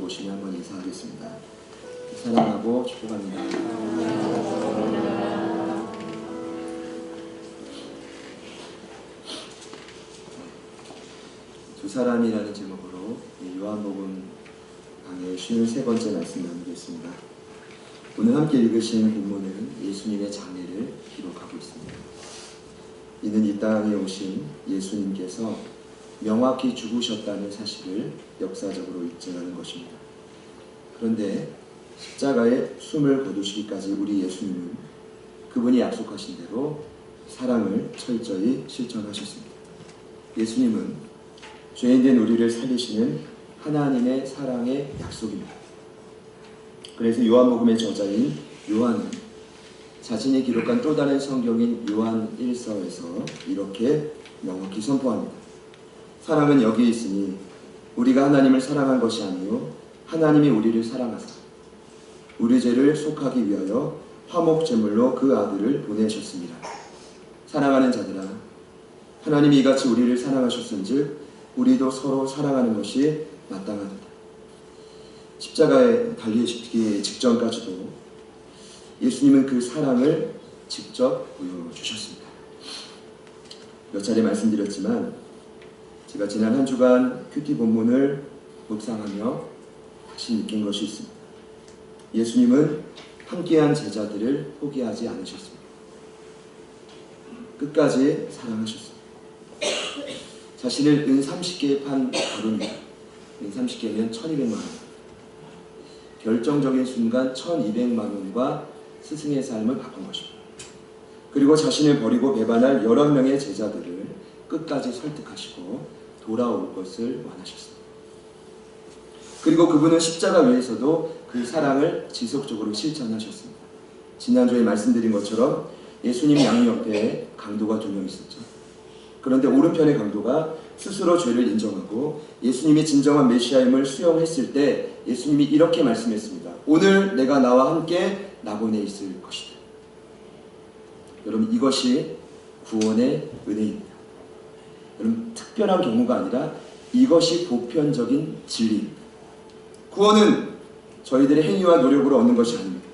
보시며 한번 인사하겠습니다. 사랑하고 축복합니다. 두 사람이라는 제목으로 요한복음 강의 53번째 말씀 나누겠습니다. 오늘 함께 읽으신 본문은 예수님의 장례를 기록하고 있습니다. 이는 이 땅에 오신 예수님께서 명확히 죽으셨다는 사실을 역사적으로 입증하는 것입니다. 그런데 십자가에 숨을 거두시기까지 우리 예수님은 그분이 약속하신 대로 사랑을 철저히 실천하셨습니다. 예수님은 죄인된 우리를 살리시는 하나님의 사랑의 약속입니다. 그래서 요한복음의 저자인 요한은 자신이 기록한 또 다른 성경인 요한 1서에서 이렇게 명확히 선포합니다. 사랑은 여기 있으니 우리가 하나님을 사랑한 것이 아니요 하나님이 우리를 사랑하사 우리 죄를 속하기 위하여 화목제물로 그 아들을 보내셨습니다. 사랑하는 자들아, 하나님이 이같이 우리를 사랑하셨은즉 우리도 서로 사랑하는 것이 마땅하도다. 십자가에 달리시기 직전까지도 예수님은 그 사랑을 직접 보여주셨습니다. 몇 차례 말씀드렸지만 제가 지난 한 주간 큐티 본문을 묵상하며 다시 느낀 것이 있습니다. 예수님은 함께한 제자들을 포기하지 않으셨습니다. 끝까지 사랑하셨습니다. 자신을 은 30개에 판 바로입니다. 은 30개면 1200만 원. 결정적인 순간 1200만 원과 스승의 삶을 바꾼 것입니다. 그리고 자신을 버리고 배반할 여러 명의 제자들을 끝까지 설득하시고 돌아올 것을 원하셨습니다. 그리고 그분은 십자가 위에서도 그 사랑을 지속적으로 실천하셨습니다. 지난주에 말씀드린 것처럼 예수님 양옆에 강도가 2명 있었죠. 그런데 오른편의 강도가 스스로 죄를 인정하고 예수님이 진정한 메시아임을 수용했을 때 예수님이 이렇게 말씀했습니다. 오늘 내가 나와 함께 낙원에 있을 것이다. 여러분, 이것이 구원의 은혜입니다. 여러분, 특별한 경우가 아니라 이것이 보편적인 진리입니다. 구원은 저희들의 행위와 노력으로 얻는 것이 아닙니다.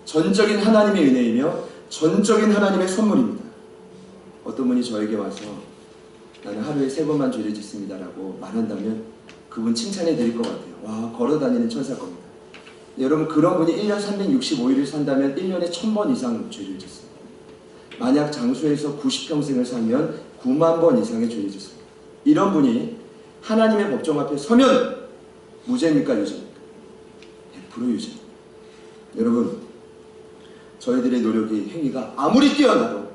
전적인 하나님의 은혜이며 전적인 하나님의 선물입니다. 어떤 분이 저에게 와서 나는 하루에 3번만 죄를 짓습니다 라고 말한다면 그분 칭찬해 드릴 것 같아요. 와, 걸어다니는 천사 겁니다. 여러분, 그런 분이 1년 365일을 산다면 1년에 1000번 이상 죄를 짓습니다. 만약 장수에서 90평생을 살면 9만 번 이상의 죄를 짓습니다. 이런 분이 하나님의 법정 앞에 서면 무죄입니까, 유죄입니까? 100% 유죄입니다. 여러분, 저희들의 노력이, 행위가 아무리 뛰어나도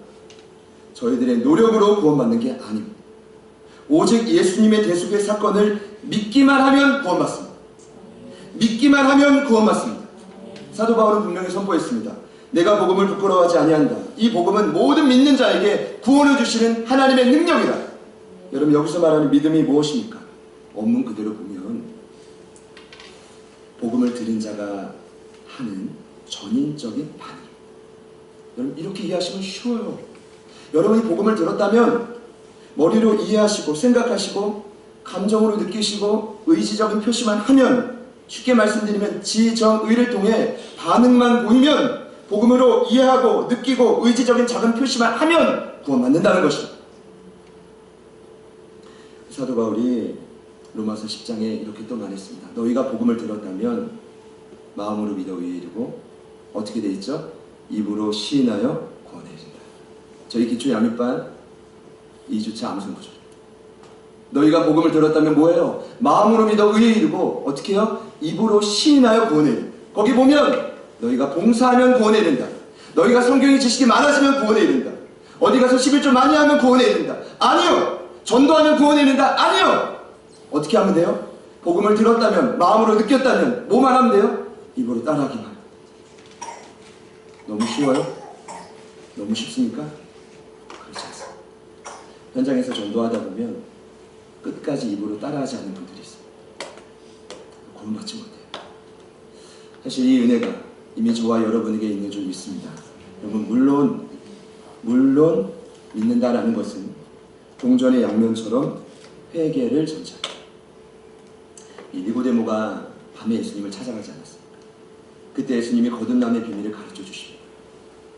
저희들의 노력으로 구원받는 게 아닙니다. 오직 예수님의 대속의 사건을 믿기만 하면 구원받습니다. 믿기만 하면 구원받습니다. 사도 바울은 분명히 선포했습니다. 내가 복음을 부끄러워하지 아니한다. 이 복음은 모든 믿는 자에게 구원을 주시는 하나님의 능력이다. 여러분, 여기서 말하는 믿음이 무엇입니까? 원문 그대로 보면 복음을 들은 자가 하는 전인적인 반응. 여러분, 이렇게 이해하시면 쉬워요. 여러분이 복음을 들었다면 머리로 이해하시고 생각하시고 감정으로 느끼시고 의지적인 표시만 하면, 쉽게 말씀드리면 지정의를 통해 반응만 보이면, 복음으로 이해하고 느끼고 의지적인 작은 표시만 하면 구원받는다는 것입니다. 사도 바울이 로마서 10장에 이렇게 또 말했습니다. 너희가 복음을 들었다면 마음으로 믿어 의에 이르고 어떻게 돼 있죠? 입으로 시인하여 구원에 이른다. 저희 기초 양육반 2주차 암송구절. 너희가 복음을 들었다면 뭐예요? 마음으로 믿어 의에 이르고 어떻게 해요? 입으로 시인하여 구원에 이른다. 거기 보면 너희가 봉사하면 구원에 이른다. 너희가 성경의 지식이 많아지면 구원에 이른다. 어디 가서 11조 많이 하면 구원에 이른다. 아니요. 전도하면 구원에 이른다. 아니요. 어떻게 하면 돼요? 복음을 들었다면, 마음으로 느꼈다면 뭐만 하면 돼요? 입으로 따라하기만. 너무 쉬워요? 너무 쉽습니까? 그렇지 않습니다. 현장에서 전도하다 보면 끝까지 입으로 따라하지 않는 분들이 있어요. 구원받지 못해요. 사실 이 은혜가 이미 저와 여러분에게 있는 줄 믿습니다. 여러분, 물론 믿는다라는 것은 동전의 양면처럼 회개를 전제합니다. 이 니고데모가 밤에 예수님을 찾아가지 않았습니까? 그때 예수님이 거듭남의 비밀을 가르쳐 주십니다.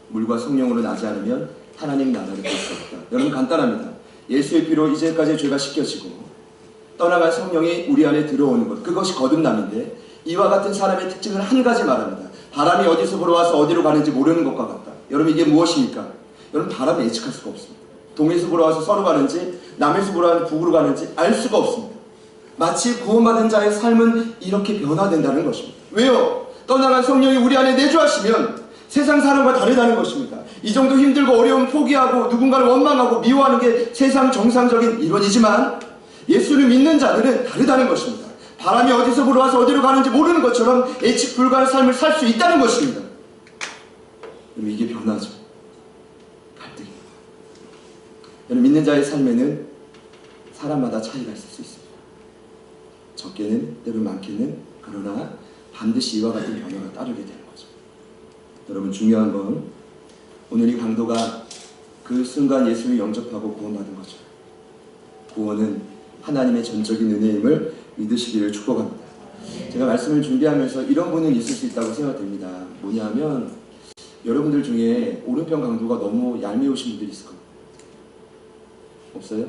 물과 성령으로 나지 않으면 하나님 나라를 볼 수 없다. 여러분 간단합니다. 예수의 피로 이제까지 죄가 씻겨지고 떠나간 성령이 우리 안에 들어오는 것, 그것이 거듭남인데 이와 같은 사람의 특징을 한 가지 말합니다. 바람이 어디서 불어와서 어디로 가는지 모르는 것과 같다. 여러분 이게 무엇입니까? 여러분 바람을 예측할 수가 없습니다. 동에서 불어와서 서로 가는지 남에서 불어와서 북으로 가는지 알 수가 없습니다. 마치 구원받은 자의 삶은 이렇게 변화된다는 것입니다. 왜요? 떠나간 성령이 우리 안에 내주하시면 세상 사람과 다르다는 것입니다. 이 정도 힘들고 어려움 포기하고 누군가를 원망하고 미워하는 게 세상 정상적인 이론이지만 예수를 믿는 자들은 다르다는 것입니다. 바람이 어디서 불어와서 어디로 가는지 모르는 것처럼 예측 불가한 삶을 살 수 있다는 것입니다. 그럼 이게 변화죠. 갈등입니다. 여러분 믿는 자의 삶에는 사람마다 차이가 있을 수 있습니다. 적게는 때로 많게는 그러나 반드시 이와 같은 변화가 따르게 되는 거죠. 여러분 중요한 건 오늘 이 강도가 그 순간 예수를 영접하고 구원받은 거죠. 구원은 하나님의 전적인 은혜임을 믿으시기를 축복합니다. 제가 말씀을 준비하면서 이런 분은 있을 수 있다고 생각됩니다. 뭐냐면 여러분들 중에 오른편 강도가 너무 얄미우신 분들이 있을 겁니다. 없어요?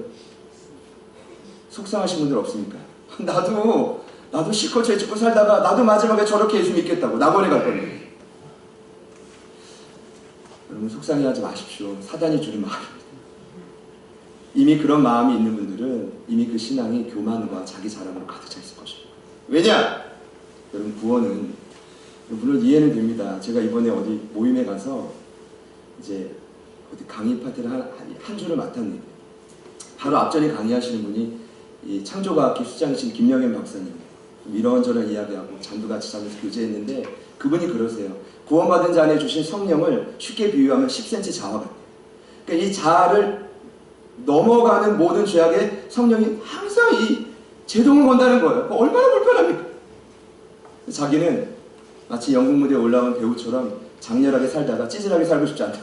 속상하신 분들 없습니까? 나도 실컷 죄 짓고 살다가 나도 마지막에 저렇게 예수 믿겠다고 낙원에 갈 겁니다. 여러분 속상해하지 마십시오. 사단이 주는 마음입니다. 이미 그런 마음이 있는 분들은 이미 그 신앙이 교만과 자기 자랑으로 가득 차 있을 것입니다. 왜냐? 여러분 구원은 물론 이해는 됩니다. 제가 이번에 어디 모임에 가서 이제 어디 강의 파트를 한 주를 맡았는데 바로 앞전에 강의하시는 분이 이 창조과학기 수장이신 김영현 박사님 이런저런 이야기하고 잠도 같이 자면서 교제했는데 그분이 그러세요. 구원받은 자 안에 주신 성령을 쉽게 비유하면 10cm 자와 같아요. 그러니까 이 자아를 넘어가는 모든 죄악에 성령이 항상 이 제동을 건다는 거예요. 얼마나 불편합니까? 자기는 마치 연극 무대에 올라온 배우처럼 장렬하게 살다가 찌질하게 살고 싶지 않다.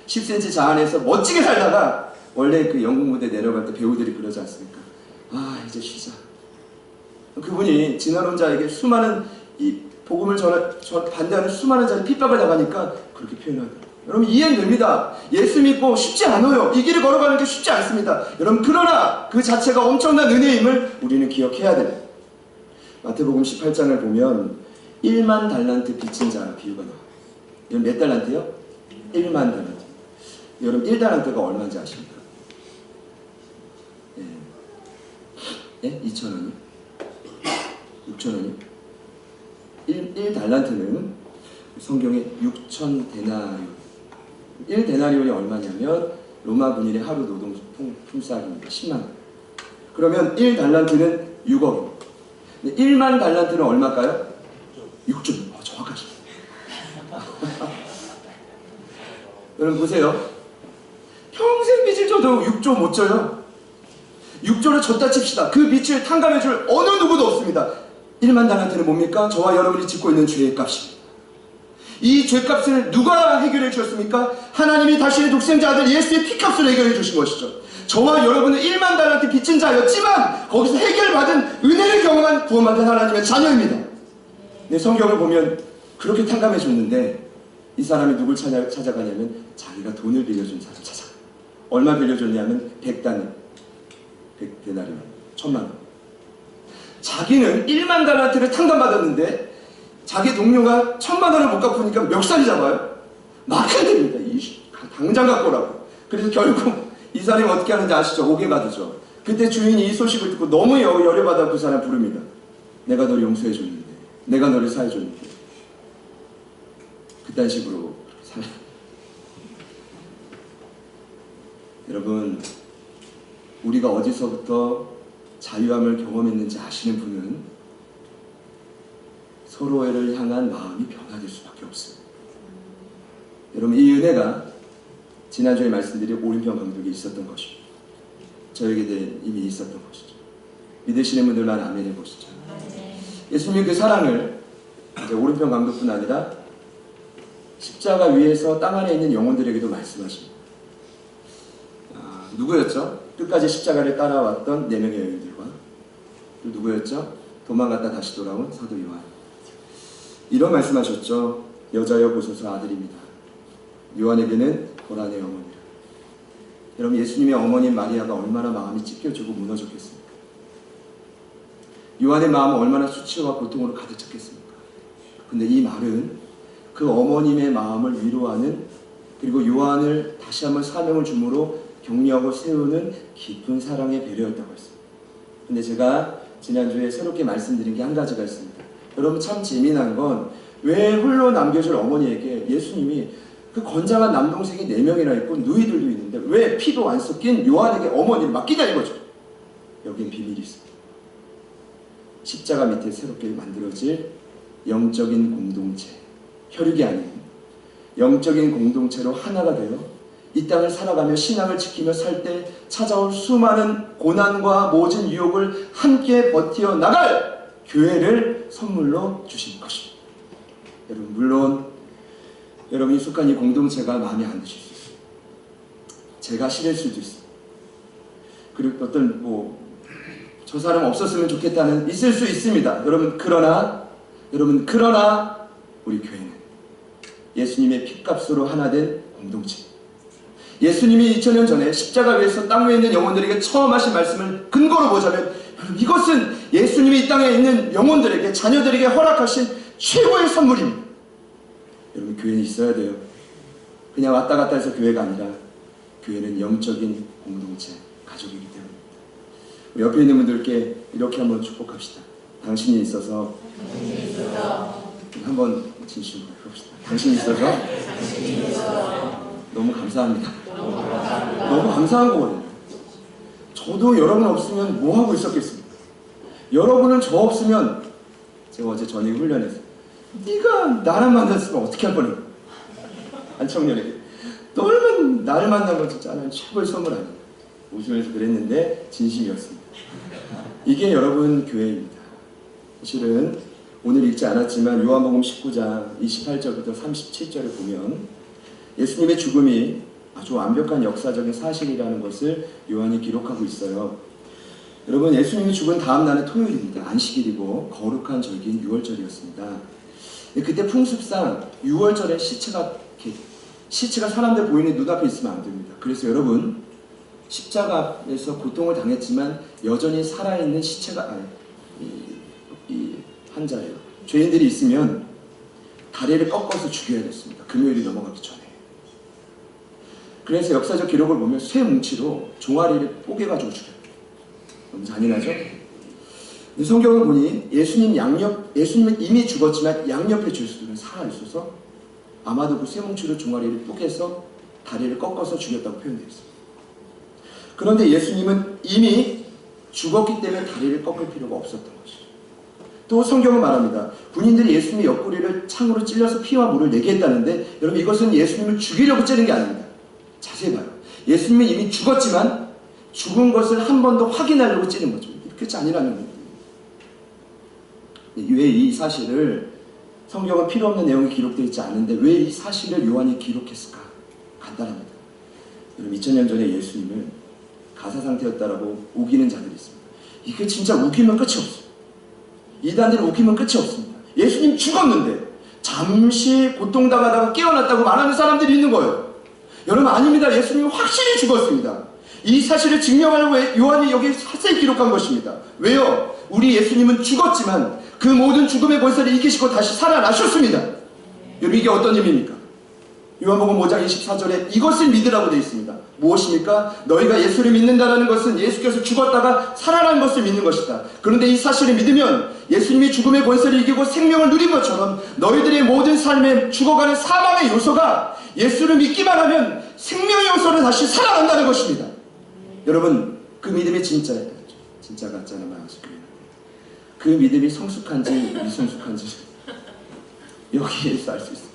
10cm 자 안에서 멋지게 살다가 원래 그 연극 무대 내려갈 때 배우들이 그러지 않습니까? 아 이제 쉬자. 그분이 지나온 자에게 수많은 이 복음을 반대하는 수많은 자의 핍박을 당하니까 그렇게 표현하더라고요. 여러분 이해는 됩니다. 예수 믿고 쉽지 않아요. 이 길을 걸어가는 게 쉽지 않습니다. 여러분 그러나 그 자체가 엄청난 은혜임을 우리는 기억해야 됩니다. 마태복음 18장을 보면 1만 달란트 빚진 자 비유가 나와요. 여러분 몇 달란트요? 1만 달란트. 여러분 1달란트가 얼마인지 아십니까? 예? 2,000원이요? 6,000원이요? 1달란트는 성경에 6,000데나리온 1데나리온이 얼마냐면 로마 군인의 하루 노동 품삯입니다. 10만. 그러면 1달란트는 6억입니다. 1만 달란트는 얼마일까요? 6조. 정확하십니다. 여러분 보세요. 평생 빚을 져도 6조 못 져요. 6조를 졌다 칩시다. 그 빚을 탕감해줄 어느 누구도 없습니다. 1만 달란트는 뭡니까? 저와 여러분이 짓고 있는 죄의 값입니다. 이 죄값을 누가 해결해 주셨습니까? 하나님이 당신의 독생자 아들 예수의 피값으로 해결해 주신 것이죠. 저와 여러분은 1만 달란트 빚진 자였지만 거기서 해결받은 은혜를 경험한 구원받은 하나님의 자녀입니다. 네, 성경을 보면 그렇게 탕감해 줬는데 이 사람이 누굴 찾아가냐면 자기가 돈을 빌려준 사람 찾아가요. 얼마 빌려줬냐면 100데나리온 1,000만 원. 자기는 1만 달란트를 탕감받았는데 자기 동료가 1,000만 원을 못 갚으니까 멱살이 잡아요. 막혀야 됩니다. 당장 갖고 오라고. 그래서 결국 이 사람이 어떻게 하는지 아시죠? 옥에 가두죠. 그때 주인이 이 소식을 듣고 너무 열애받아 그 사람 부릅니다. 내가 너를 용서해줬는데, 내가 너를 사해줬는데. 그딴 식으로 살아요. 여러분, 우리가 어디서부터 자유함을 경험했는지 아시는 분은 서로를 향한 마음이 변화될 수밖에 없습니다. 여러분 이 은혜가 지난주에 말씀드린 오른편 감독이 있었던 것입니다. 저에게 이미 있었던 것이죠. 믿으시는 분들만 아멘 해보시죠. 예수님 그 사랑을 이제 오른편 감독뿐 아니라 십자가 위에서 땅 안에 있는 영혼들에게도 말씀하십니다. 누구였죠? 끝까지 십자가를 따라왔던 4명의 여인들과 또 누구였죠? 도망갔다 다시 돌아온 사도 요한. 이런 말씀하셨죠. 여자여 보소서 아들입니다. 요한에게는 고란의 어머니라. 여러분, 예수님의 어머니 마리아가 얼마나 마음이 찢겨지고 무너졌겠습니까? 요한의 마음은 얼마나 수치와 고통으로 가득 찼겠습니까? 근데 이 말은 그 어머님의 마음을 위로하는, 그리고 요한을 다시 한번 사명을 주므로 격려하고 세우는 깊은 사랑의 배려였다고 했습니다. 근데 제가 지난주에 새롭게 말씀드린 게 한 가지가 있습니다. 여러분, 참 재미난 건 왜 홀로 남겨질 어머니에게 예수님이 그 건장한 남동생이 4명이나 있고 누이들도 있는데 왜 피도 안 섞인 요한에게 어머니를 맡기냐 이거죠. 여긴 비밀이 있습니다. 십자가 밑에 새롭게 만들어질 영적인 공동체, 혈육이 아닌 영적인 공동체로 하나가 되어 이 땅을 살아가며 신앙을 지키며 살 때 찾아올 수많은 고난과 모진 유혹을 함께 버티어 나갈 교회를 선물로 주신 것입니다. 여러분, 물론 여러분이 속한 이 공동체가 마음에 안 드실 수 있어요. 제가 싫을 수도 있어요. 그리고 어떤 저 사람 없었으면 좋겠다는 있을 수 있습니다. 여러분, 그러나 우리 교회는 예수님의 피값으로 하나 된 공동체. 예수님이 2000년 전에 십자가 위에서 땅 위에 있는 영혼들에게 처음 하신 말씀을 근거로 보자면, 이것은 예수님이 이 땅에 있는 영혼들에게, 자녀들에게 허락하신 최고의 선물입니다. 여러분, 교회는 있어야 돼요. 그냥 왔다 갔다 해서 교회가 아니라 교회는 영적인 공동체, 가족이기 때문입니다. 우리 옆에 있는 분들께 이렇게 한번 축복합시다. 당신이 있어서 한번 진심으로 해봅시다. 당신이 있어서 너무 감사합니다. 너무 감사한 거거든요. 저도 여러분 없으면 뭐 하고 있었겠습니까? 여러분은 저 없으면, 제가 어제 저녁에 훈련했어요. 네가 나를 만났으면 어떻게 할 뻔했어? 안청년에게 너는 나를 만난 건 진짜 하나님 최고의 선물 아니야. 웃으면서 그랬는데 진심이었습니다. 이게 여러분 교회입니다. 실은 오늘 읽지 않았지만 요한복음 19장 28절부터 37절을 보면 예수님의 죽음이 아주 완벽한 역사적인 사실이라는 것을 요한이 기록하고 있어요. 여러분, 예수님이 죽은 다음 날은 토요일입니다. 안식일이고 거룩한 절기인 유월절이었습니다. 그때 풍습상 유월절에 시체가 사람들 보이는 눈앞에 있으면 안 됩니다. 그래서 여러분, 십자가에서 고통을 당했지만 여전히 살아있는 시체가 이 환자예요. 죄인들이 있으면 다리를 꺾어서 죽여야 됐습니다. 금요일이 넘어가기 전에. 그래서 역사적 기록을 보면 쇠 뭉치로 종아리를 뽀개가지고 죽여요. 너무 잔인하죠? 성경을 보니 예수님은 이미 죽었지만 양옆에 죄수들은 살아있어서 아마도 그 쇠뭉치로 종아리를 뽀개서 다리를 꺾어서 죽였다고 표현되어 있습니다. 그런데 예수님은 이미 죽었기 때문에 다리를 꺾을 필요가 없었던 것이죠. 또 성경은 말합니다. 군인들이 예수님의 옆구리를 창으로 찔러서 피와 물을 내게 했다는데, 여러분, 이것은 예수님을 죽이려고 찌른 게 아닙니다. 자세히 봐요. 예수님은 이미 죽었지만 죽은 것을 한 번 더 확인하려고 찌른 거죠. 이렇게 잔인한 겁니다. 왜 이 사실을, 성경은 필요 없는 내용이 기록되어 있지 않은데 왜 이 사실을 요한이 기록했을까? 간단합니다. 여러분, 2000년 전에 예수님을 가사 상태였다라고 우기는 자들이 있습니다. 이게 진짜 우기면 끝이 없어요. 이단들은 우기면 끝이 없습니다. 예수님 죽었는데 잠시 고통당하다가 깨어났다고 말하는 사람들이 있는 거예요. 여러분, 아닙니다. 예수님은 확실히 죽었습니다. 이 사실을 증명하려고 요한이 여기 자세히 기록한 것입니다. 왜요? 우리 예수님은 죽었지만 그 모든 죽음의 권세를 이기시고 다시 살아나셨습니다. 여러분, 이게 어떤 의미입니까? 요한복음 5장 24절에 이것을 믿으라고 되어 있습니다. 무엇입니까? 너희가 예수를 믿는다는 것은 예수께서 죽었다가 살아난 것을 믿는 것이다. 그런데 이 사실을 믿으면 예수님이 죽음의 권세를 이기고 생명을 누린 것처럼 너희들의 모든 삶에 죽어가는 사망의 요소가 예수를 믿기만 하면 생명의 요소로 다시 살아난다는 것입니다. 여러분, 그 믿음이 진짜예요. 진짜 가짜나 말하시고요. 그 믿음이 성숙한지 미성숙한지 여기에서 알 수 있어요.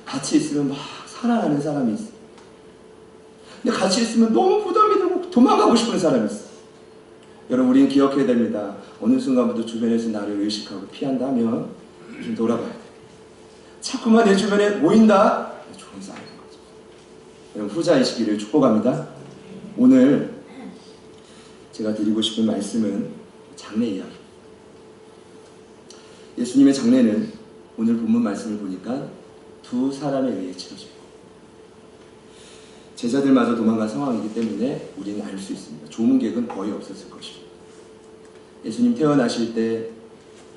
같이 있으면 막 살아나는 사람이 있어. 근데 같이 있으면 너무 부담이 되고 도망가고 싶은 사람이 있어. 여러분, 우리는 기억해야 됩니다. 어느 순간부터 주변에서 나를 의식하고 피한다면 좀 돌아봐야 돼. 자꾸만 내 주변에 모인다? 좋은 사람인 거죠. 여러분, 후자이시기를 축복합니다. 오늘 제가 드리고 싶은 말씀은 장래 이야기. 예수님의 장례는 오늘 본문 말씀을 보니까 두 사람에 의해 치러져요. 제자들마저 도망간 상황이기 때문에 우리는 알 수 있습니다. 조문객은 거의 없었을 것입니다. 예수님 태어나실 때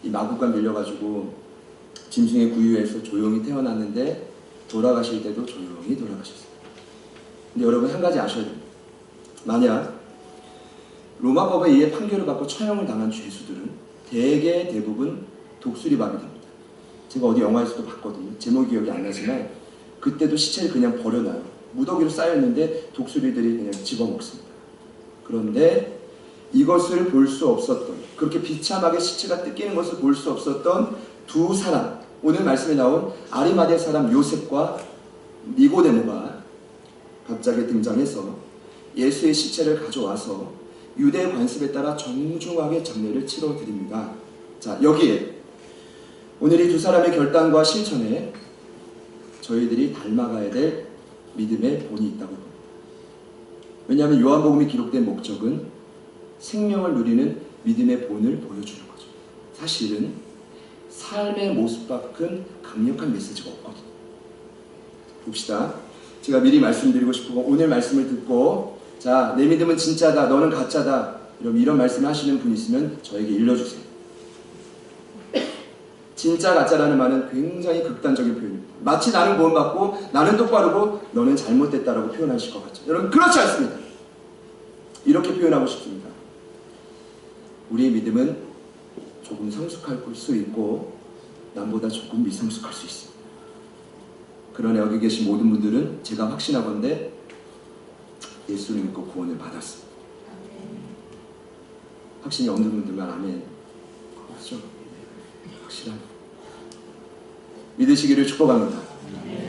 이 마구간 밀려가지고 짐승의 구유에서 조용히 태어났는데 돌아가실 때도 조용히 돌아가셨어요. 근데 여러분 한 가지 아셔야 됩니다. 만약 로마법에 의해 판결을 받고 처형을 당한 죄수들은 대부분 독수리밥이 됩니다. 제가 어디 영화에서도 봤거든요. 제목 기억이 안 나지만 그때도 시체를 그냥 버려놔요. 무더기로 쌓였는데 독수리들이 그냥 집어먹습니다. 그런데 이것을 볼 수 없었던, 그렇게 비참하게 시체가 뜯기는 것을 볼 수 없었던 두 사람, 오늘 말씀에 나온 아리마대 사람 요셉과 니고데모가 갑자기 등장해서 예수의 시체를 가져와서 유대 관습에 따라 정중하게 장례를 치러드립니다. 자, 여기에 오늘 이 두 사람의 결단과 실천에 저희들이 닮아가야 될 믿음의 본이 있다고 봅니다. 왜냐하면 요한복음이 기록된 목적은 생명을 누리는 믿음의 본을 보여주는 거죠. 사실은 삶의 모습밖은 강력한 메시지가 없거든요. 봅시다. 제가 미리 말씀드리고 싶고 오늘 말씀을 듣고 자, 내 믿음은 진짜다, 너는 가짜다, 이런 말씀을 하시는 분 있으면 저에게 일러주세요. 진짜 가짜라는 말은 굉장히 극단적인 표현입니다. 마치 나는 구원받고 나는 똑바르고 너는 잘못됐다라고 표현하실 것 같죠. 여러분 그렇지 않습니다. 이렇게 표현하고 싶습니다. 우리의 믿음은 조금 성숙할 수 있고 남보다 조금 미성숙할 수 있습니다. 그러나 여기 계신 모든 분들은 제가 확신하건대 예수를 믿고 구원을 받았습니다. 확신이 없는 분들만 아멘. 그렇죠? 확실합니다. 믿으시기를 축복합니다.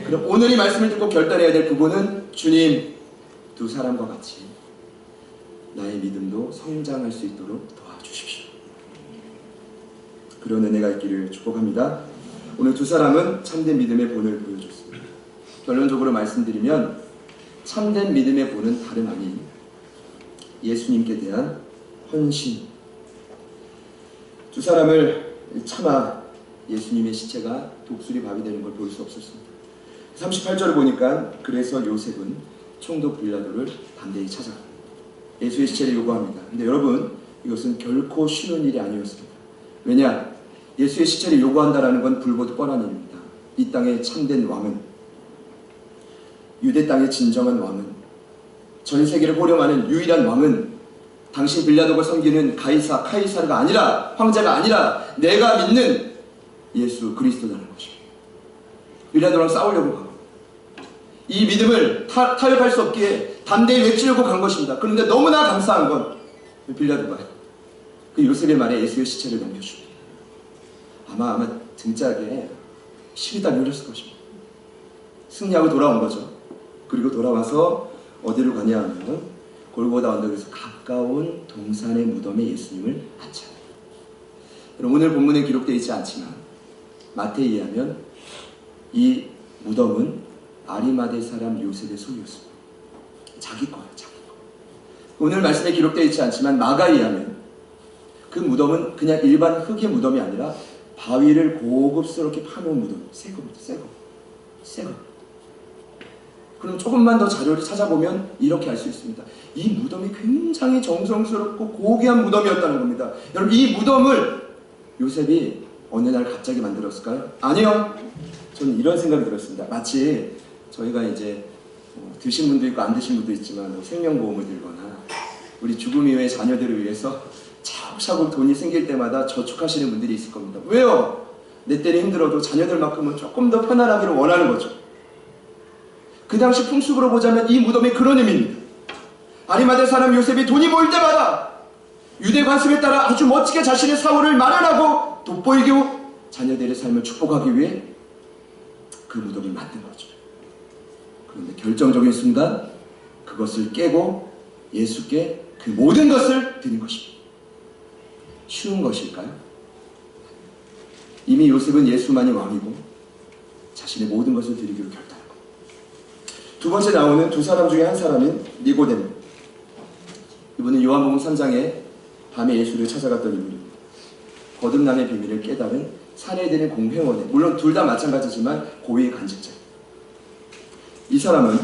그럼 오늘 이 말씀을 듣고 결단해야 될 부분은 주님, 두 사람과 같이 나의 믿음도 성장할 수 있도록 도와주십시오. 그런 은혜가 있기를 축복합니다. 오늘 두 사람은 참된 믿음의 본을 보여줬습니다. 결론적으로 말씀드리면 참된 믿음의 본은 다름 아닌 예수님께 대한 헌신. 두 사람을 차마 예수님의 시체가 독수리 밥이 되는 걸 볼 수 없었습니다. 38절을 보니까 그래서 요셉은 총독 빌라도를 담대히 찾아갑니다. 예수의 시체를 요구합니다. 근데 여러분 이것은 결코 쉬운 일이 아니었습니다. 왜냐? 예수의 시체를 요구한다는 건 불보듯 뻔한 일입니다. 이 땅의 참된 왕은, 유대 땅의 진정한 왕은, 전 세계를 호령하는 유일한 왕은 당신 빌라도가 섬기는 카이사르가 아니라, 황제가 아니라 내가 믿는 예수 그리스도라는 것입니다. 빌라도랑 싸우려고 가고 이 믿음을 타협할 수 없기에 담대히 외치려고 간 것입니다. 그런데 너무나 감사한 건 빌라도가 그 요셉의 말에 예수의 시체를 넘겨줍니다. 아마 등짝에 실이 다 열렸을 것입니다. 승리하고 돌아온 거죠. 그리고 돌아와서 어디로 가냐 하면 골고다 언덕에서 가까운 동산의 무덤에 예수님을 안치합니다. 오늘 본문에 기록되어 있지 않지만 마태에 의하면 이 무덤은 아리마대 사람 요셉의 소유였습니다. 자기 거예요, 자기 거. 오늘 말씀에 기록되어 있지 않지만 마가에 의하면 그 무덤은 그냥 일반 흙의 무덤이 아니라 바위를 고급스럽게 파놓은 무덤, 새 거. 그럼 조금만 더 자료를 찾아보면 이렇게 알 수 있습니다. 이 무덤이 굉장히 정성스럽고 고귀한 무덤이었다는 겁니다. 여러분 이 무덤을 요셉이 어느 날 갑자기 만들었을까요? 아니요. 저는 이런 생각이 들었습니다. 마치 저희가 이제 드신 분도 있고 안 드신 분도 있지만 생명보험을 들거나 우리 죽음 이후의 자녀들을 위해서 차곡차곡 돈이 생길 때마다 저축하시는 분들이 있을 겁니다. 왜요? 내 때는 힘들어도 자녀들만큼은 조금 더 편안하기를 원하는 거죠. 그 당시 풍습으로 보자면 이 무덤이 그런 의미입니다. 아리마대 사람 요셉이 돈이 모일 때마다 유대 관습에 따라 아주 멋지게 자신의 사원을 마련하고 돋보이고 자녀들의 삶을 축복하기 위해 그 무덤을 만든 거죠. 그런데 결정적인 순간 그것을 깨고 예수께 그 모든 것을 드린 것입니다. 쉬운 것일까요? 이미 요셉은 예수만이 왕이고 자신의 모든 것을 드리기로 결단한 겁니다. 두 번째 나오는 두 사람 중에 한 사람인 니고데모. 이분은 요한복음 3장에 밤에 예수를 찾아갔던 인물입니다. 거듭남의 비밀을 깨달은 사내들인 공회원에, 물론 둘 다 마찬가지지만 고위 간직자. 이 사람은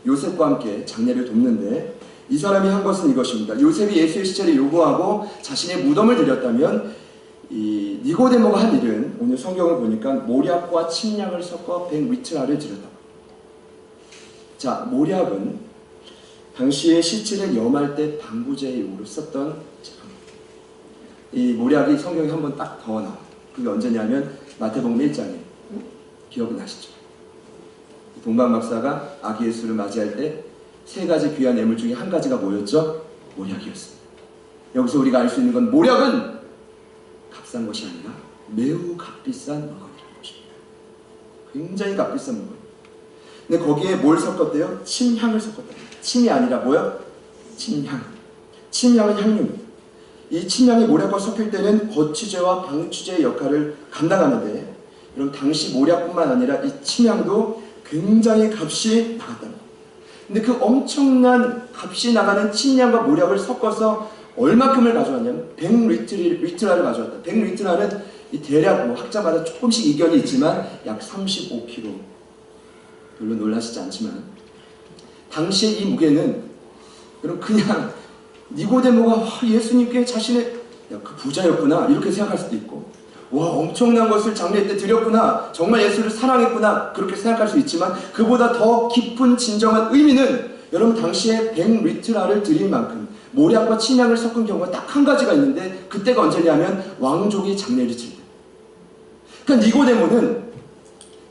요셉과 함께 장례를 돕는데 이 사람이 한 것은 이것입니다. 요셉이 예수의 시체를 요구하고 자신의 무덤을 드렸다면 이 니고데모가 한 일은 오늘 성경을 보니까 모략과 침략을 섞어 100위트라를 드렸다. 자, 모략은 당시에 시체를 염할 때 방부제 용으로 썼던 제품입니다. 이 모략이 성경에 한 번 딱 더 나와요. 그게 언제냐면 마태복음 1장에 기억은 나시죠? 동방 박사가 아기 예수를 맞이할 때 세 가지 귀한 예물 중에 한 가지가 뭐였죠? 모략이었습니다. 여기서 우리가 알 수 있는 건 모략은 값싼 것이 아니라 매우 값비싼 물건이라는 것입니다. 굉장히 값비싼 물건. 근데 거기에 뭘 섞었대요? 침향을 섞었다. 침이 아니라 뭐야? 침향. 침향은 향료입니다. 이 침향이 모략과 섞일 때는 거취제와 방취제의 역할을 감당하는데, 그럼 당시 모략뿐만 아니라 이 침향도 굉장히 값이 나갔다는 거예요. 근데 그 엄청난 값이 나가는 침향과 모략을 섞어서 얼마큼을 가져왔냐면 100리트라를 가져왔다. 100리트라는 이 대략 학자마다 조금씩 이견이 있지만 약 35kg. 별로 놀라시지 않지만 당시에 이 무게는 그럼 그냥 니고데모가 예수님께 자신의 그 부자였구나 이렇게 생각할 수도 있고, 와 엄청난 것을 장례 때 드렸구나, 정말 예수를 사랑했구나 그렇게 생각할 수 있지만, 그보다 더 깊은 진정한 의미는 여러분 당시에 100리트라를 드린 만큼 모략과 침향을 섞은 경우가 딱 한 가지가 있는데, 그때가 언제냐면 왕족이 장례를 칠 때. 그러니까 니고데모는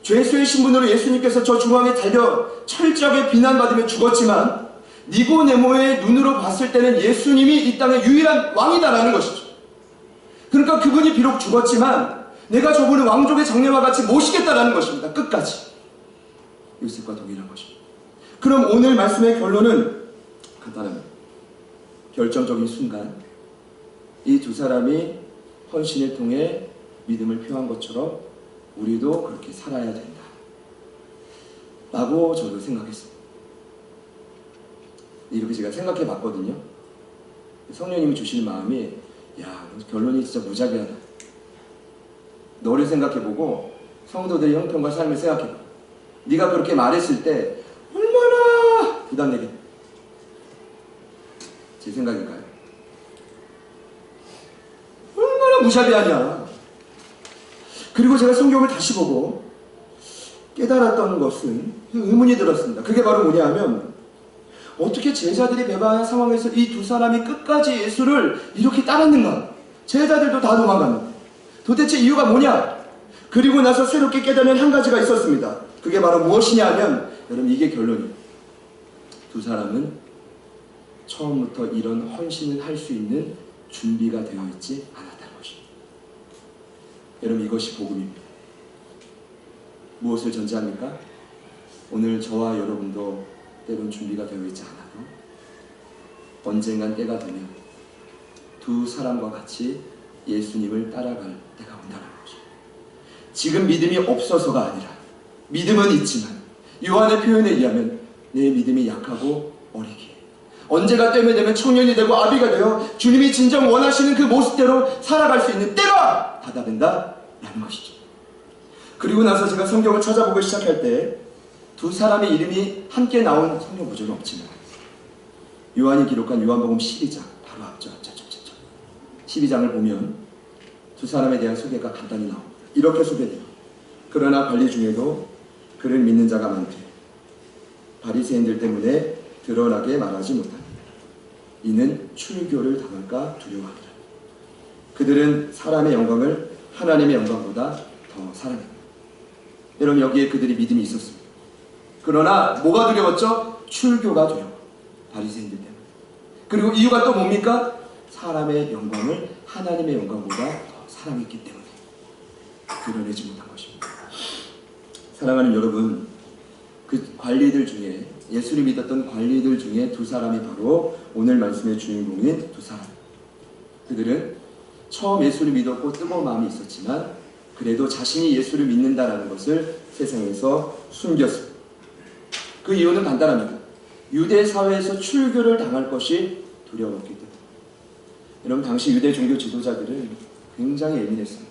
죄수의 신분으로 예수님께서 저 중앙에 달려 철저하게 비난받으며 죽었지만, 니고데모의 눈으로 봤을 때는 예수님이 이 땅의 유일한 왕이다라는 것이죠. 그러니까 그분이 비록 죽었지만 내가 저분을 왕족의 장례와 같이 모시겠다라는 것입니다. 끝까지. 요셉과 동일한 것입니다. 그럼 오늘 말씀의 결론은 간단합니다. 결정적인 순간 이 두 사람이 헌신을 통해 믿음을 표한 것처럼 우리도 그렇게 살아야 된다 라고 저도 생각했습니다. 이렇게 제가 생각해 봤거든요. 성령님이 주시는 마음이, 야 결론이 진짜 무지하다. 너를 생각해보고 성도들의 형편과 삶을 생각해봐. 네가 그렇게 말했을 때 얼마나 부담되게. 제 생각인가요? 얼마나 무자비하냐. 그리고 제가 성경을 다시 보고 깨달았던 것은 의문이 들었습니다. 그게 바로 뭐냐 하면, 어떻게 제자들이 배반한 상황에서 이 두 사람이 끝까지 예수를 이렇게 따랐는가? 제자들도 다 도망갔는데 도대체 이유가 뭐냐? 그리고 나서 새롭게 깨달은 한 가지가 있었습니다. 그게 바로 무엇이냐 하면, 여러분 이게 결론이에요. 두 사람은 처음부터 이런 헌신을 할 수 있는 준비가 되어 있지 않았다는 것입니다. 여러분 이것이 복음입니다. 무엇을 전제합니까? 오늘 저와 여러분도 때론 준비가 되어 있지 않아도 언젠간 때가 되면 두 사람과 같이 예수님을 따라갈 때가 온다는 것입니다. 지금 믿음이 없어서가 아니라 믿음은 있지만 요한의 표현에 의하면 내 믿음이 약하고 어리기에 언제가 때면 되면 청년이 되고 아비가 되어 주님이 진정 원하시는 그 모습대로 살아갈 수 있는 때가 다다른다라는 것이죠. 그리고 나서 제가 성경을 찾아보기 시작할 때 두 사람의 이름이 함께 나온 성경 구절은 없지만 요한이 기록한 요한복음 12장 바로 앞쪽 12장을 보면 두 사람에 대한 소개가 간단히 나옵니다. 이렇게 소개돼요. 그러나 관리 중에도 그를 믿는 자가 많되 바리새인들 때문에 드러나게 말하지 못하니 이는 출교를 당할까 두려워하더라. 그들은 사람의 영광을 하나님의 영광보다 더 사랑합니다. 여러분 여기에 그들이 믿음이 있었습니다. 그러나 뭐가 두려웠죠? 출교가 두려워. 바리새인들 때문에. 그리고 이유가 또 뭡니까? 사람의 영광을 하나님의 영광보다 더 사랑했기 때문에 드러내지 못한 것입니다. 사랑하는 여러분, 그 관리들 중에, 예수를 믿었던 관리들 중에 두 사람이 바로 오늘 말씀의 주인공인 두 사람. 그들은 처음 예수를 믿었고 뜨거운 마음이 있었지만 그래도 자신이 예수를 믿는다라는 것을 세상에서 숨겼습니다. 그 이유는 간단합니다. 유대 사회에서 출교를 당할 것이 두려웠기 때문에. 여러분 당시 유대 종교 지도자들은 굉장히 예민했습니다.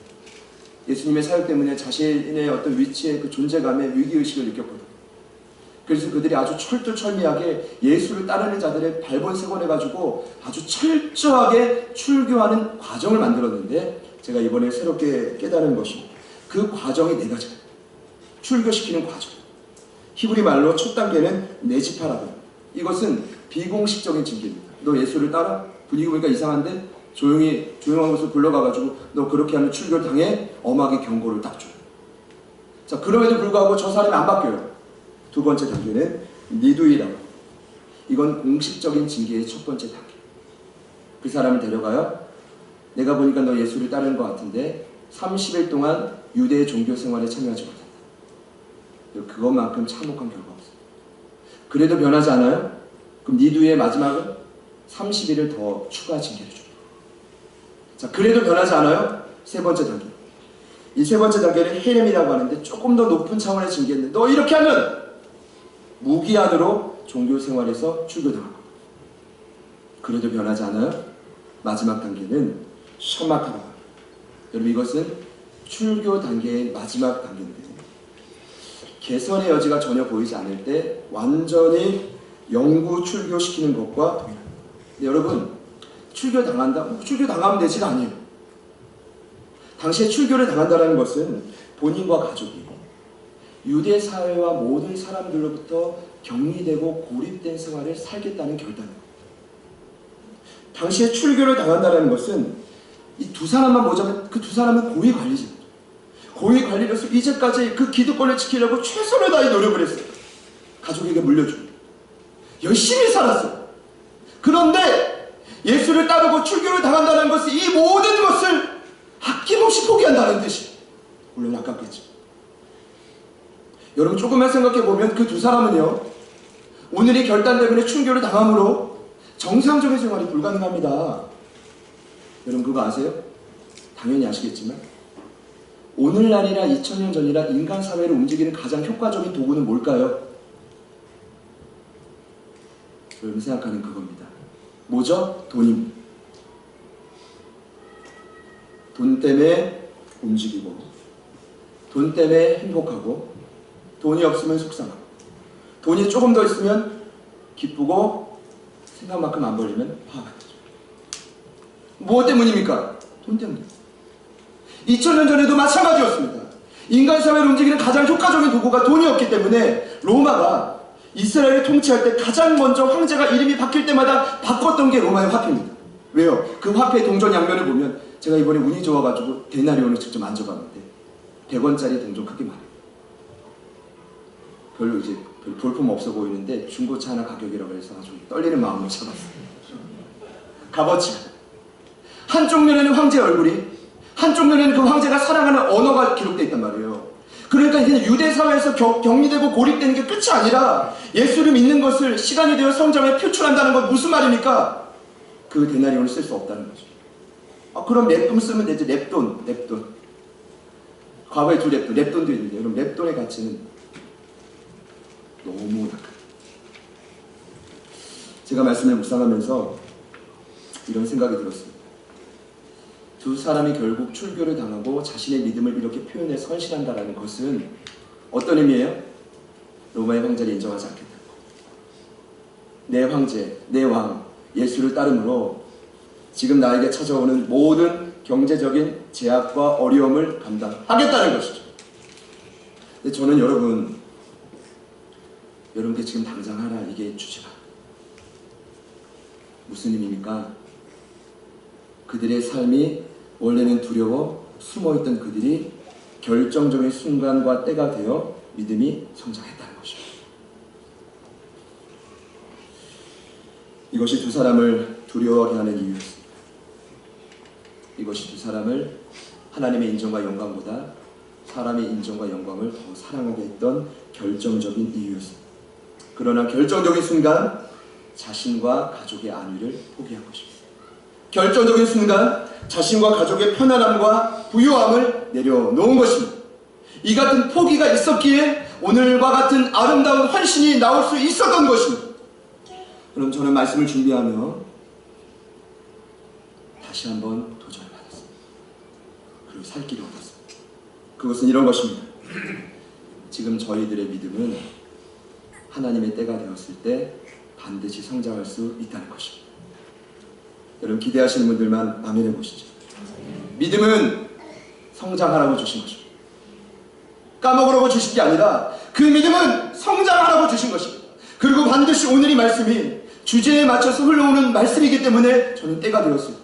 예수님의 사역 때문에 자신의 어떤 위치의 그 존재감의 위기의식을 느꼈거든요. 그래서 그들이 아주 철두철미하게 예수를 따르는 자들의 발본색원해가지고 아주 철저하게 출교하는 과정을 만들었는데, 제가 이번에 새롭게 깨달은 것이 그 과정이 네 가지예요. 출교시키는 과정. 히브리 말로 첫 단계는 네지파라고 합니다. 이것은 비공식적인 징계입니다. 너 예수를 따라? 분위기 보니까 이상한데? 조용한 곳을 불러가가지고 너 그렇게 하면 출교를 당해? 엄하게 경고를 딱 줘요. 자, 그럼에도 불구하고 저 사람이 안 바뀌어요. 두 번째 단계는 니두이라고 합니다. 이건 공식적인 징계의 첫 번째 단계. 그 사람을 데려가요. 내가 보니까 너 예수를 따르는 것 같은데 30일 동안 유대의 종교 생활에 참여하지 못한다. 그것만큼 참혹한 결과가 없어요. 그래도 변하지 않아요? 그럼 니두이의 마지막은 30일을 더 추가 징계를 줍니다. 자, 그래도 변하지 않아요? 세 번째 단계. 이 세 번째 단계는 헤렘이라고 하는데 조금 더 높은 차원의 징계인데, 너 이렇게 하면 무기한으로 종교 생활에서 출교당하고. 그래도 변하지 않아요? 마지막 단계는 셔마타라고 합니다. 여러분, 이것은 출교 단계의 마지막 단계인데, 개선의 여지가 전혀 보이지 않을 때 완전히 영구 출교시키는 것과 동일합니다. 여러분, 출교당한다? 출교당하면 되지가 아니에요. 당시에 출교를 당한다는 것은 본인과 가족이 유대 사회와 모든 사람들로부터 격리되고 고립된 생활을 살겠다는 결단입니다. 당시에 출교를 당한다는 것은 이 두 사람만 보자면 그 두 사람은 고위 관리자입니다. 고위 관리로서 이제까지 그 기득권을 지키려고 최선을 다해 노력을 했어요. 가족에게 물려주고 열심히 살았어요. 그런데 예수를 따르고 출교를 당한다는 것은 이 모든 것을 아낌없이 포기한다는 뜻이에요. 물론 아깝겠죠. 여러분, 조금만 생각해보면 그 두 사람은요, 오늘의 결단 때문에 출교를 당함으로 정상적인 생활이 불가능합니다. 여러분, 그거 아세요? 당연히 아시겠지만 오늘날이나 2000년 전이나 인간 사회를 움직이는 가장 효과적인 도구는 뭘까요? 여러분 생각하는 그겁니다. 뭐죠? 돈입니다. 돈 때문에 움직이고, 돈 때문에 행복하고, 돈이 없으면 속상하고, 돈이 조금 더 있으면 기쁘고, 생각만큼 안 벌리면 화가 나죠. 무엇 때문입니까? 돈 때문입니다. 2000년 전에도 마찬가지였습니다. 인간 사회를 움직이는 가장 효과적인 도구가 돈이었기 때문에 로마가 이스라엘을 통치할 때 가장 먼저 황제가 이름이 바뀔 때마다 바꿨던 게 로마의 화폐입니다. 왜요? 그 화폐의 동전 양면을 보면, 제가 이번에 운이 좋아가지고 데나리온을 직접 만져봤는데 100원짜리 동전 크기 말이에요. 별로 이제 볼품 없어 보이는데 중고차 하나 가격이라고 해서 아주 떨리는 마음으로 잡았어요. 값어치가. 한쪽 면에는 황제의 얼굴이, 한쪽 면에는 그 황제가 사랑하는 언어가 기록되어 있단 말이에요. 그러니까 이게 유대 사회에서 격리되고 고립되는 게 끝이 아니라 예수를 믿는 것을 시간이 되어 성장에 표출한다는 건 무슨 말입니까? 그 데나리온을 쓸 수 없다는 거죠. 그럼 랩돈 쓰면 되지. 랩돈. 과거에 두 랩돈도 있는데, 여러분, 랩돈의 가치는 너무 낮아요. 제가 말씀을 묵상하면서 이런 생각이 들었습니다. 두 사람이 결국 출교를 당하고 자신의 믿음을 이렇게 표현해 선실한다는 것은 어떤 의미예요? 로마의 황제를 인정하지 않겠다. 내 황제, 내 왕, 예수를 따름으로 지금 나에게 찾아오는 모든 경제적인 제약과 어려움을 감당하겠다는 것이죠. 근데 저는 여러분께 지금 당장 하라, 이게 주제가 무슨 의미입니까? 그들의 삶이 원래는 두려워 숨어있던 그들이 결정적인 순간과 때가 되어 믿음이 성장했다는 것입니다. 이것이 두 사람을 두려워하게 하는 이유였습니다. 이것이 두 사람을 하나님의 인정과 영광보다 사람의 인정과 영광을 더 사랑하게 했던 결정적인 이유였습니다. 그러나 결정적인 순간 자신과 가족의 안위를 포기한 것입니다. 결정적인 순간 자신과 가족의 편안함과 부유함을 내려놓은 것입니다. 이 같은 포기가 있었기에 오늘과 같은 아름다운 헌신이 나올 수 있었던 것입니다. 그럼 저는 말씀을 준비하며 다시 한번 도전을 받았습니다. 그리고 살 길을 얻었습니다. 그것은 이런 것입니다. 지금 저희들의 믿음은 하나님의 때가 되었을 때 반드시 성장할 수 있다는 것입니다. 여러분 기대하시는 분들만 아멘해 보시죠. 믿음은 성장하라고 주신 것입니다. 까먹으라고 주신 게 아니라 그 믿음은 성장하라고 주신 것입니다. 그리고 반드시 오늘 이 말씀이 주제에 맞춰서 흘러오는 말씀이기 때문에 저는 때가 되었을 때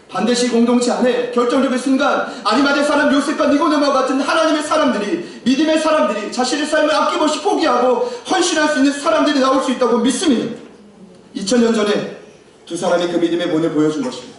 반드시 공동체 안에 결정적인 순간 아리마대 사람 요셉과 니고데모와 같은 하나님의 사람들이, 믿음의 사람들이 자신의 삶을 아낌없이 포기하고 헌신할 수 있는 사람들이 나올 수 있다고 믿습니다. 2000년 전에 두 사람이 그 믿음의 본을 보여준 것입니다.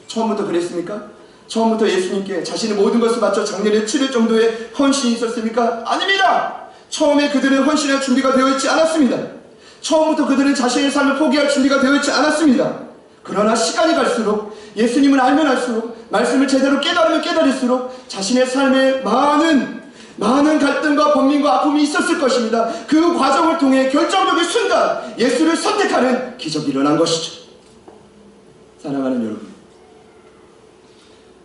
처음부터 그랬습니까? 처음부터 예수님께 자신의 모든 것을 바쳐 장례를 치를 정도의 헌신이 있었습니까? 아닙니다. 처음에 그들은 헌신할 준비가 되어 있지 않았습니다. 처음부터 그들은 자신의 삶을 포기할 준비가 되어 있지 않았습니다. 그러나 시간이 갈수록, 예수님을 알면 알수록, 말씀을 제대로 깨달으면 깨달을수록 자신의 삶에 많은 갈등과 번민과 아픔이 있었을 것입니다. 그 과정을 통해 결정적인 순간 예수를 선택하는 기적이 일어난 것이죠. 사랑하는 여러분,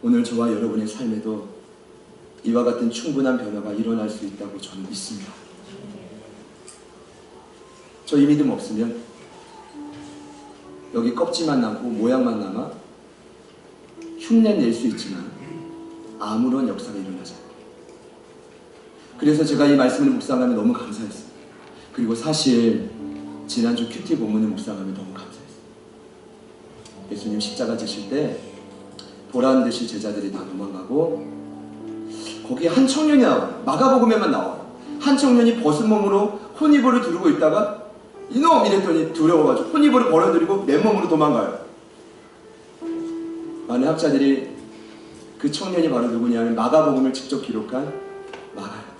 오늘 저와 여러분의 삶에도 이와 같은 충분한 변화가 일어날 수 있다고 저는 믿습니다. 저희 믿음 없으면 여기 껍질만 남고 모양만 남아 흉내 낼 수 있지만 아무런 역사가 일어나지 않아요. 그래서 제가 이 말씀을 묵상하면 너무 감사했어요. 그리고 사실 지난주 큐티 본문을 묵상하면 너무 감사했어요. 예수님 십자가 지실 때 보란 듯이 제자들이 다 도망가고 거기에 한 청년이 나와요. 마가복음에만 나와요. 한 청년이 벗은 몸으로 혼이불을 두르고 있다가 이놈! 이랬더니 두려워가지고 혼이불을 벌어들이고 맨몸으로 도망가요. 많은 학자들이 그 청년이 바로 누구냐면 마가복음을 직접 기록한 마가예요.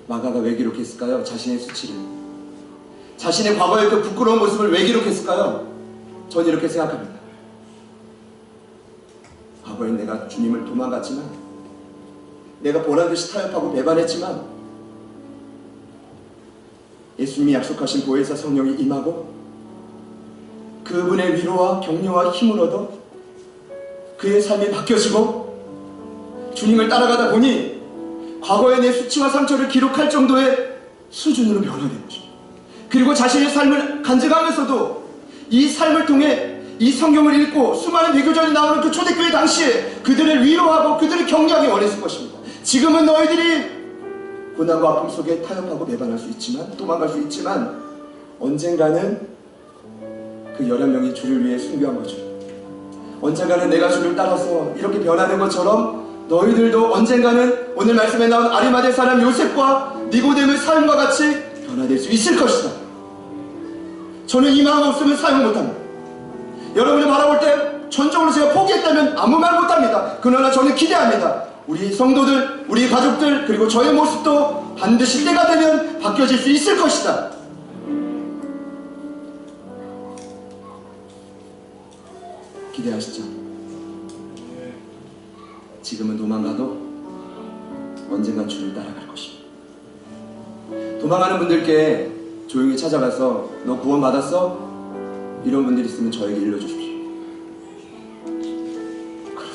마가가 왜 기록했을까요? 자신의 수치를, 자신의 과거의 그 부끄러운 모습을 왜 기록했을까요? 전 이렇게 생각합니다. 과거에 내가 주님을 도망갔지만, 내가 보란듯이 타협하고 배반했지만 예수님이 약속하신 보혜사 성령이 임하고 그분의 위로와 격려와 힘을 얻어 그의 삶이 바뀌어지고 주님을 따라가다 보니 과거의 내 수치와 상처를 기록할 정도의 수준으로 변화된 것입니다. 그리고 자신의 삶을 간증하면서도 이 삶을 통해 이 성경을 읽고 수많은 대교전이 나오는 그 초대교회 당시에 그들을 위로하고 그들을 격려하기 원했을 것입니다. 지금은 너희들이 고난과 아픔 속에 타협하고 배반할 수 있지만, 도망갈 수 있지만 언젠가는 그 11명이 주를 위해 순교한 거죠. 언젠가는 내가 주를 따라서 이렇게 변하는 것처럼 너희들도 언젠가는 오늘 말씀에 나온 아리마대 사람 요셉과 니고데모의 삶과 같이 변화될 수 있을 것이다. 저는 이 마음 없으면 사용 못합니다. 여러분을 바라볼 때 전적으로 제가 포기했다면 아무 말 못합니다. 그러나 저는 기대합니다. 우리 성도들, 우리 가족들, 그리고 저의 모습도 반드시 때가 되면 바뀌어질 수 있을 것이다. 기대하시죠? 지금은 도망가도 언젠간 주를 따라갈 것입니다. 도망가는 분들께 조용히 찾아가서 너 구원 받았어? 이런 분들이 있으면 저에게 일러주십시오. 그럴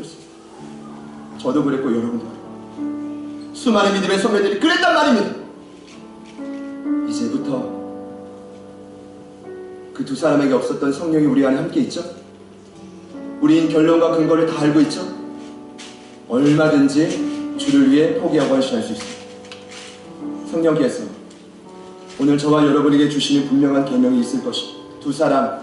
수 있다. 저도 그랬고 여러분도 그랬고 수많은 믿음의 선배들이 그랬단 말입니다. 이제부터 그 두 사람에게 없었던 성령이 우리 안에 함께 있죠? 우린 결론과 근거를 다 알고 있죠? 얼마든지 주를 위해 포기하고 헌신할 수 있습니다. 성령께서 오늘 저와 여러분에게 주시는 분명한 계명이 있을 것입니다. 두 사람,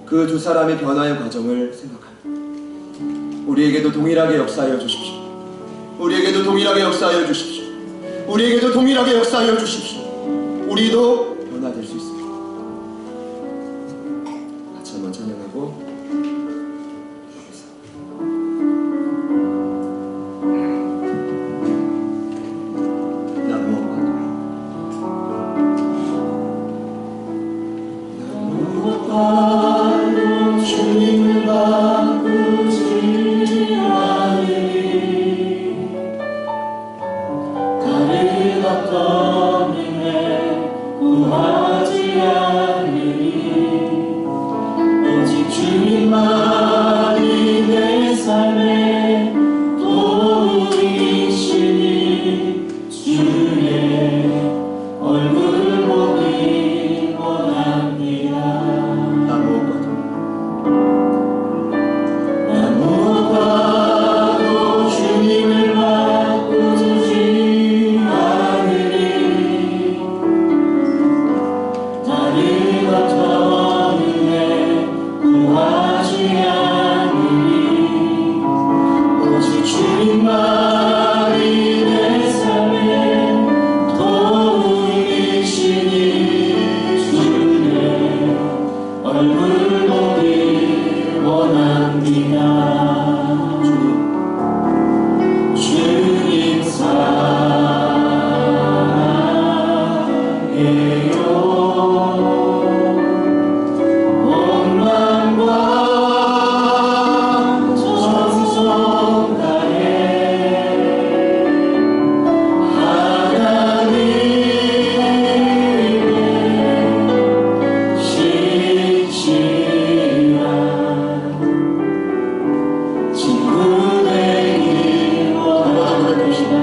그 두 사람의 변화의 과정을 생각합니다. 우리에게도 동일하게 역사하여 주십시오. 우리에게도 동일하게 역사하여 주십시오. 우리에게도 동일하게 역사하여 주십시오. 우리도 변화될 수 있습니다. 같이 한번 찬양하고 주님만이 내 삶의 얼굴 보기 원합니다. 주님 사랑해요. 온 마음과 정성 다해 하나님의 신실한 친구 되길 원합니다.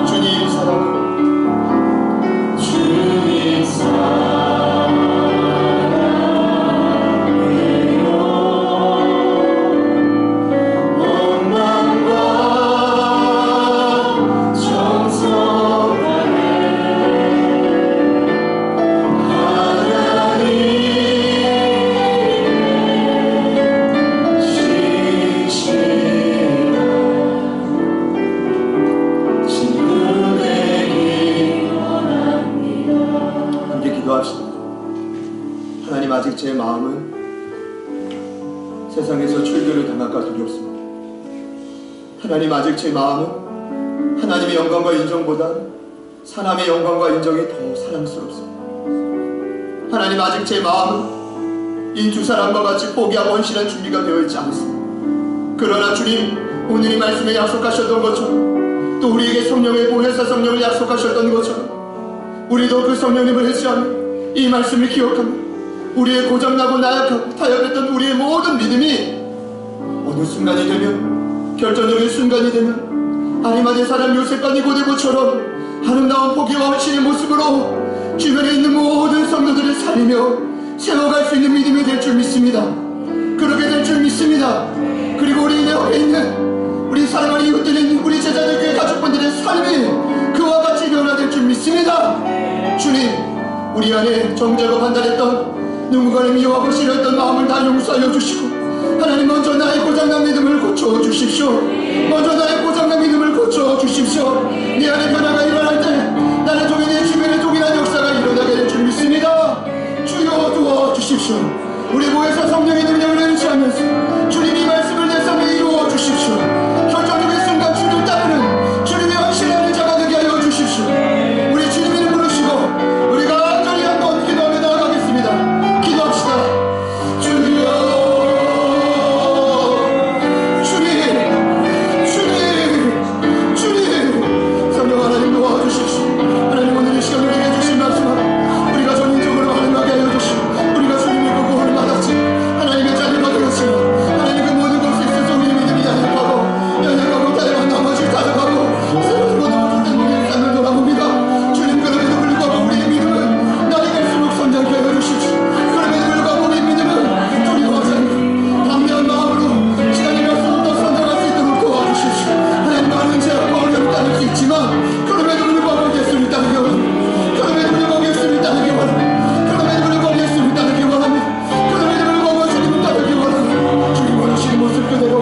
주님 사랑해요. 주님 사랑해요. 온 마음과 정성 다해 하나님의 신실한 친구 되길 원합니다. 함께 기도합시다. 하나님, 아직 제 마음은 세상에서 출교를 당할까 두렵습니다. 하나님, 아직 제 마음은 하나님의 영광과 인정보다 사람의 영광과 인정이 더 사랑스럽습니다. 하나님, 아직 제 마음은 이 두 사람과 같이 포기하고 헌신할 준비가 되어 있지 않습니다. 그러나 주님, 오늘 이 말씀에 약속하셨던 것처럼 또 우리에게 성령의 보혜사 성령을 약속하셨던 것처럼 우리도 그 성령님을 의지하며 이 말씀을 기억하며 우리의 고장나고 나약하고 타협했던 우리의 모든 믿음이 어느 순간이 되면, 결정적인 순간이 되면 아리마대 사람 요셉과 니고데모처럼 아름다운 포기와 헌신의 모습으로 주변에 있는 모든 성도들을 살리며 세워갈 수 있는 믿음이 될 줄 믿습니다. 그렇게 될 줄 믿습니다. 그리고 우리 내 옆에 있는 우리 사랑하는 이웃들인 우리 제자들 교회 가족분들의 삶이 그와 같이 변화될 줄 믿습니다. 주님, 우리 안에 정죄고 판단했던 누군가를 미워하고 싫어했던 마음을 다 용서하여 주시고, 하나님, 먼저 나의 고장난 믿음을 고쳐주십시오. 먼저 나의 고장난 믿음을 고쳐주십시오. 내 안에 변화가 일어날 때 나는 종이 내 주변에 동일한 역사가 일어나게 될 줄 믿습니다. 주여 도와주십시오. 우리 모여서 성령의 능력을 의지하면서 주님 이 말씀을 내 삶에 이루어 주십시오. 결정적인 순간 주를 따르는 주님의 확실한 자가 되게 하여 주십시오. 우리 주님 이름 부르시고 우리가 간절히 한번 기도하며 나아가겠습니다. 기도합시다. 주여, 주님, 성령 하나님 도와주십시오. 하나님, 오늘 이 시간 우리에게 주신 말씀 우리가 전인적으로 반응하게 하여 주시고, 우리가 주님의 그 구원을 받았지 하나님의 자녀가 되었지만 하나님 그 모든 것에 있어서 우리 믿음이 연약하고 다양한 나머지 다져가고 새로운 너무 된 우리의 삶을 돌아봅니다. 주님, 그럼에도 불구하고 우리의 믿음은 날이 갈수록 성장케 하여 주십시오. 그럼에도 불구하고 우리의 믿음은 두려워하지 않고 담대한 마음으로 시간이 갈수록 더 성장할 수 있도록 도와주십시오. 하나님, 많은 제약과 어려움을 따를 수 있지만 그럼에도 불구하고 예수를 따르기 원합니다. 그럼에도 불구하고 예수를 따르기 원합니다. 그럼에도 불구하고 예수를 따르기 원합니다. 그럼에도 불구하고 주님을 따르기 원합니다. 주님 원하시는 모습 그대로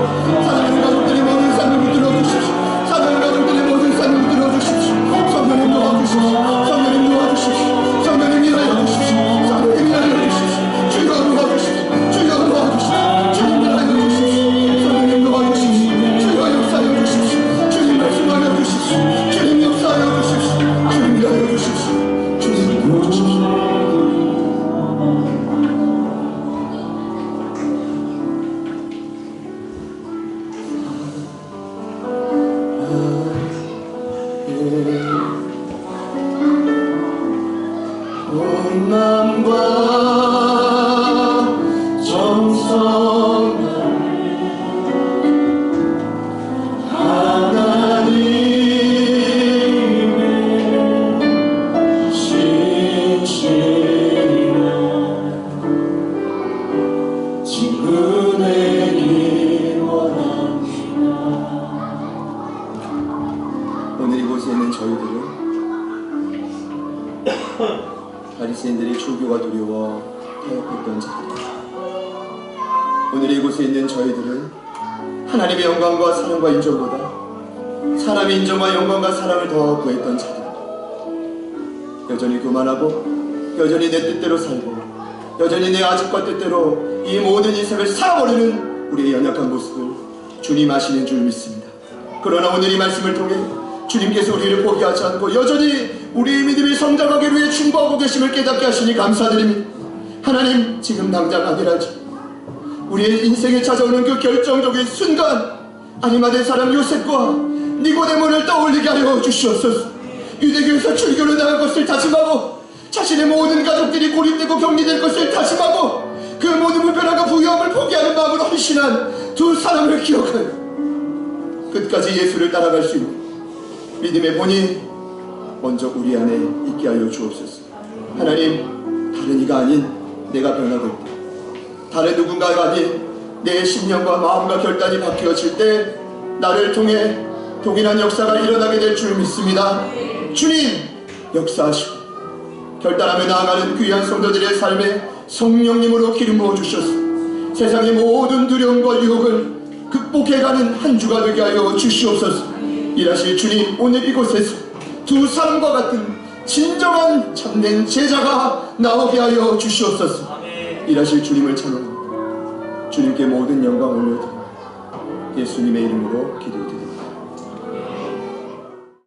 사랑하는 가족들의 모든 삶을 붙들어 주십시오. 사랑하는 가족들의 모든 삶을 붙들어 주십시오. 성령님 도와주십시오. 성령님 도와주십시오. 성령님 일하여 주십시오. 성령님 일하여 주십시오. 주여 도와주십시오. 주여 도와주십시오. 주님 일하여 주십시오. 성령님 도와주십시오. 주여 역사하여 주십시오. 주님 말씀하여 주십시오. 주님 역사하여 주십시오. 주님 일하여 주십시오. 주님 도와주십시오. 온 마음과 정성 하나님의 신실한 친구 되길 원합니다. 오늘 이곳에 있는 저희들은 바리새인들이 출교가 두려워 타협했던 자들, 오늘 이곳에 있는 저희들은 하나님의 영광과 사랑과 인정보다 사람의 인정과 영광과 사랑을 더 구했던 자들, 여전히 교만하고 여전히 내 뜻대로 살고 여전히 내 아집과 뜻대로 이 모든 인생을 살아버리는 우리의 연약한 모습을 주님 아시는 줄 믿습니다. 그러나 오늘 이 말씀을 통해 주님께서 우리를 포기하지 않고 여전히 우리의 믿음이 성장하기 위해 충고하고 계심을 깨닫게 하시니 감사드립니다. 하나님, 지금 당장 아니라지 우리의 인생에 찾아오는 그 결정적인 순간 아리마대 사람 요셉과 니고데모를 떠올리게 하여 주시옵소서. 유대교에서 출교를 나간 것을 다짐하고 자신의 모든 가족들이 고립되고 격리될 것을 다짐하고 그 모든 불편함과 부유함을 포기하는 마음으로 헌신한 두 사람을 기억하여 끝까지 예수를 따라갈 수 있는 믿음의 본이 먼저 우리 안에 있게 하여 주옵소서. 하나님, 다른 이가 아닌 내가 변하고 있다. 다른 누군가가 아닌 내 심령과 마음과 결단이 바뀌어질 때 나를 통해 동일한 역사가 일어나게 될 줄 믿습니다. 주님, 역사하시고 결단하며 나아가는 귀한 성도들의 삶에 성령님으로 기름 부어 주셔서 세상의 모든 두려움과 유혹을 극복해가는 한 주가 되게 하여 주시옵소서. 일하실 주님, 오늘 이곳에서 두 사람과 같은 진정한 참된 제자가 나오게 하여 주시옵소서. 일하실 주님을 찬양합니다. 주님께 모든 영광 올려드립니다. 예수님의 이름으로 기도드립니다.